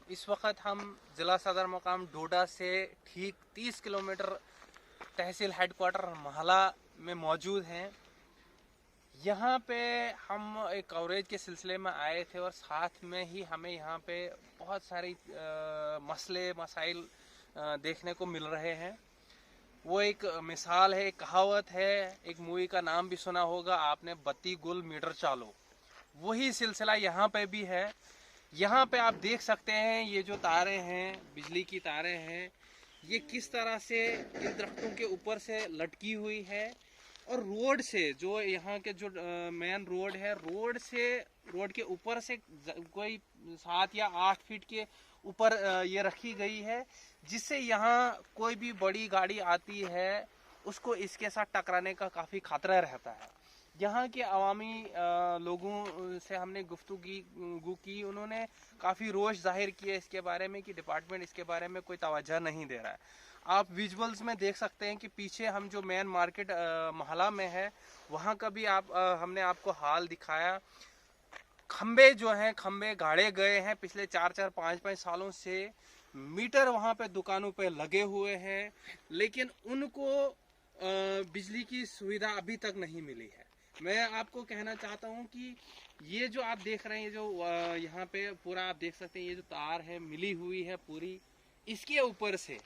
इस वक्त हम ज़िला सदर मकाम डोडा से ठीक 30 किलोमीटर तहसील हेडक्वार्टर महला में मौजूद हैं। यहाँ पे हम एक कवरेज के सिलसिले में आए थे और साथ में ही हमें यहाँ पे बहुत सारी मसले मसाइल देखने को मिल रहे हैं। वो एक मिसाल है, एक कहावत है, एक मूवी का नाम भी सुना होगा आपने, बत्ती गुल मीटर चालो। वही सिलसिला यहाँ पे भी है। यहाँ पे आप देख सकते हैं ये जो तारें हैं, बिजली की तारें हैं, ये किस तरह से इन दरख्तों के ऊपर से लटकी हुई है और रोड से, जो यहाँ के जो मेन रोड है, रोड के ऊपर से कोई 7 या 8 फीट के ऊपर ये रखी गई है, जिससे यहाँ कोई भी बड़ी गाड़ी आती है उसको इसके साथ टकराने का काफ़ी खतरा रहता है। यहाँ के अवामी लोगों से हमने गुफ्तगू की, उन्होंने काफ़ी रोष जाहिर किया इसके बारे में कि डिपार्टमेंट इसके बारे में कोई तवज्जो नहीं दे रहा है। आप विजुअल्स में देख सकते हैं कि पीछे हम जो मेन मार्केट महला में है वहाँ का भी हमने आपको हाल दिखाया। खंबे जो हैं, खंबे गाड़े गए हैं पिछले 4-4, 5-5 सालों से। मीटर वहाँ पे दुकानों पे लगे हुए हैं, लेकिन उनको बिजली की सुविधा अभी तक नहीं मिली है। मैं आपको कहना चाहता हूँ कि ये जो आप देख रहे हैं, जो यहाँ पे पूरा आप देख सकते हैं, ये जो तार है मिली हुई है पूरी, इसके ऊपर से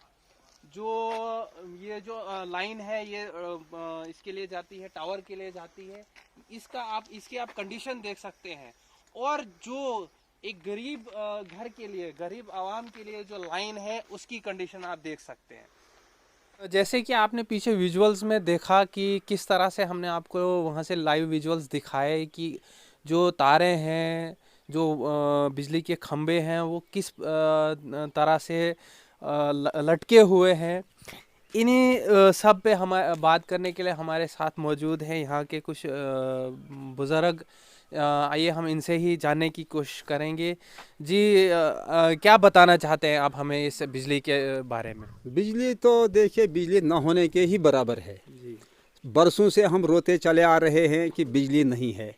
जो ये जो लाइन है ये इसके लिए जाती है, टावर के लिए जाती है। इसके आप कंडीशन देख सकते हैं। और जो एक गरीब घर के लिए, गरीब आवाम के लिए जो लाइन है, उसकी कंडीशन आप देख सकते हैं। जैसे कि आपने पीछे विजुअल्स में देखा कि किस तरह से हमने आपको वहाँ से लाइव विजुअल्स दिखाए कि जो तारें हैं, जो बिजली के खंबे हैं, वो किस तरह से लटके हुए हैं। इन्हीं सब पे हम बात करने के लिए हमारे साथ मौजूद हैं यहाँ के कुछ बुज़ुर्ग। आइए हम इनसे ही जानने की कोशिश करेंगे। जी, क्या बताना चाहते हैं आप हमें इस बिजली के बारे में? बिजली तो देखिए, बिजली न होने के ही बराबर है जी। बरसों से हम रोते चले आ रहे हैं कि बिजली नहीं है।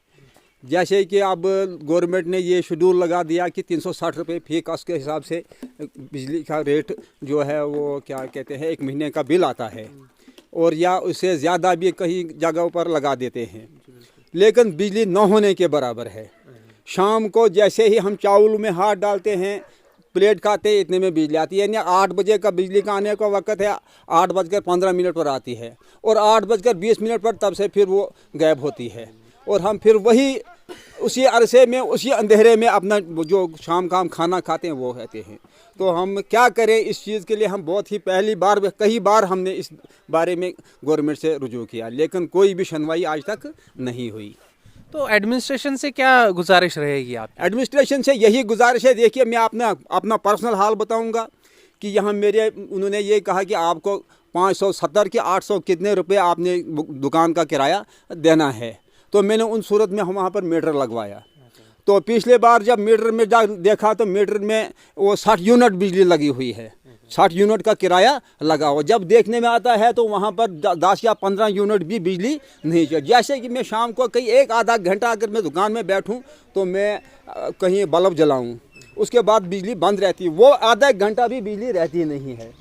जैसे कि अब गवर्नमेंट ने ये शेड्यूल लगा दिया कि 360 रुपये फी कस के हिसाब से बिजली का रेट जो है वो क्या कहते हैं 1 महीने का बिल आता है, और या उससे ज़्यादा भी कहीं जगहों पर लगा देते हैं, लेकिन बिजली न होने के बराबर है। शाम को जैसे ही हम चावल में हाथ डालते हैं, प्लेट खाते इतने में बिजली आती है। यानी 8 बजे का बिजली का आने का वक्त है, 8:15 पर आती है, और 8:20 पर तब से फिर वो गायब होती है। और हम फिर वही उसी अरसे में, उसी अंधेरे में अपना जो शाम का हम खाना खाते हैं वो कहते हैं। तो हम क्या करें इस चीज़ के लिए? हम बहुत ही पहली बार, कई बार हमने इस बारे में गवर्नमेंट से रुजू किया, लेकिन कोई भी सुनवाई आज तक नहीं हुई। तो एडमिनिस्ट्रेशन से क्या गुजारिश रहेगी आप? एडमिनिस्ट्रेशन से यही गुजारिश है। देखिए, मैं अपना पर्सनल हाल बताऊंगा कि यहाँ उन्होंने ये कहा कि आपको 570 के 800 कितने रुपए आपने दुकान का किराया देना है। तो मैंने उन सूरत में वहाँ पर मीटर लगवाया। तो पिछले बार जब मीटर में देखा तो मीटर में वो 60 यूनिट बिजली लगी हुई है, 60 यूनिट का किराया लगा हुआ। जब देखने में आता है तो वहाँ पर 10 या 15 यूनिट भी बिजली नहीं चाहिए। जैसे कि मैं शाम को कहीं 1-आधा घंटा अगर मैं दुकान में बैठूं तो मैं कहीं बल्ब जलाऊं, उसके बाद बिजली बंद रहती है, वो आधा घंटा भी बिजली रहती नहीं है।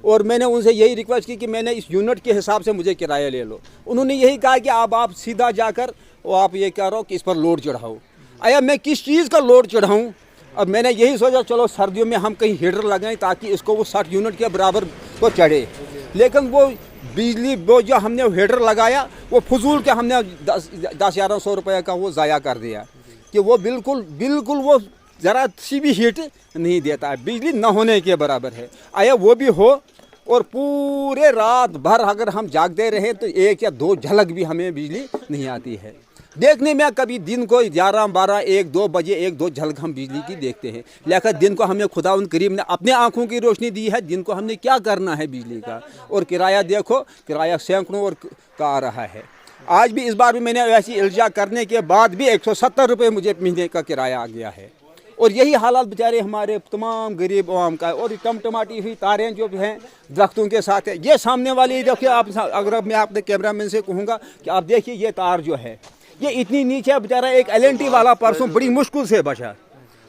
और मैंने उनसे यही रिक्वेस्ट की कि मैंने इस यूनिट के हिसाब से मुझे किराया ले लो। उन्होंने यही कहा कि आप सीधा जाकर वो आप ये कह रहे हो कि इस पर लोड चढ़ाओ। आया मैं किस चीज़ का लोड चढ़ाऊँ? अब मैंने यही सोचा चलो सर्दियों में हम कहीं हीटर लगाएं ताकि इसको वो 60 यूनिट के बराबर तो चढ़े। लेकिन वो बिजली वो जो हमने हीटर लगाया वो फजूल के हमने 10-1100 रुपये का वो ज़ाया कर दिया कि वो बिल्कुल वो ज़रा सी भी हीट नहीं देता है। बिजली न होने के बराबर है। आया वो भी हो और पूरे रात भर अगर हम जागते रहे तो 1 या 2 झलक भी हमें बिजली नहीं आती है। देखने में कभी दिन को 11, 12, 1, 2 बजे 1-2 झलक हम बिजली की देखते हैं, लेकिन दिन को हमें खुदा उन करीम ने अपने आंखों की रोशनी दी है। दिन को हमने क्या करना है बिजली का? और किराया देखो, किराया सैकड़ों और का आ रहा है। आज भी इस बार भी मैंने ऐसी इल्जा करने के बाद भी 170 रुपये मुझे महीने का किराया आ गया है। और यही हालात बेचारे हमारे तमाम गरीब आवाम का है। और टमाटी हुई तारें जो हैं दरख्तों के साथ है। ये सामने वाली देखिए आप, अगर मैं अपने कैमरामैन से कहूँगा कि आप देखिए ये तार जो है ये इतनी नीचे, बेचारा एक LNT वाला परसों बड़ी मुश्किल से बचा।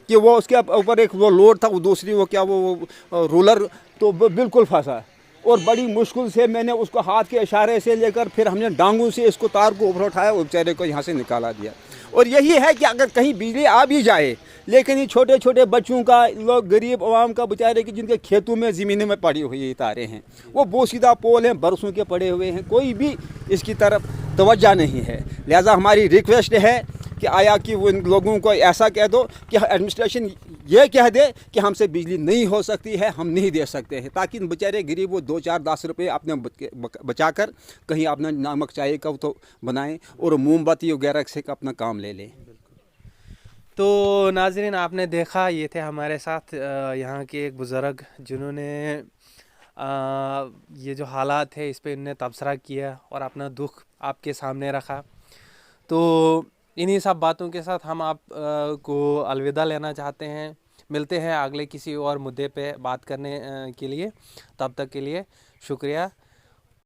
कि वो उसके ऊपर एक वो लोड था, वो दूसरी वो क्या वो रोलर, तो वो बिल्कुल फंसा। और बड़ी मुश्किल से मैंने उसको हाथ के इशारे से लेकर फिर हमने डांगों से इसको तार को ऊपर उठाया और बेचारे को यहाँ से निकाला दिया। और यही है कि अगर कहीं बिजली आ भी जाए, लेकिन ये छोटे छोटे बच्चों का, लोग गरीब आवाम का बेचारे की जिनके खेतों में ज़मीनों में पड़ी हुई ये तारें हैं, वो बोसीदा पोल हैं, बरसों के पड़े हुए हैं, कोई भी इसकी तरफ तवज्जो नहीं है। लिहाजा हमारी रिक्वेस्ट है कि आया कि वो इन लोगों को ऐसा कह दो कि एडमिनिस्ट्रेशन ये कह दे कि हमसे बिजली नहीं हो सकती है, हम नहीं दे सकते हैं, ताकि बेचारे गरीब वो 2-4-10 रुपये अपने बचाकर कहीं अपना नमक चाय का तो बनाएं और मोमबत्ती वगैरह से अपना काम ले लें। तो नाज़रीन, आपने देखा, ये थे हमारे साथ यहाँ के एक बुज़ुर्ग जिन्होंने ये जो हालात है इस पे इन्होंने तबसरा किया और अपना दुख आपके सामने रखा। तो इन्हीं सब बातों के साथ हम आप को अलविदा लेना चाहते हैं। मिलते हैं अगले किसी और मुद्दे पे बात करने के लिए। तब तक के लिए शुक्रिया।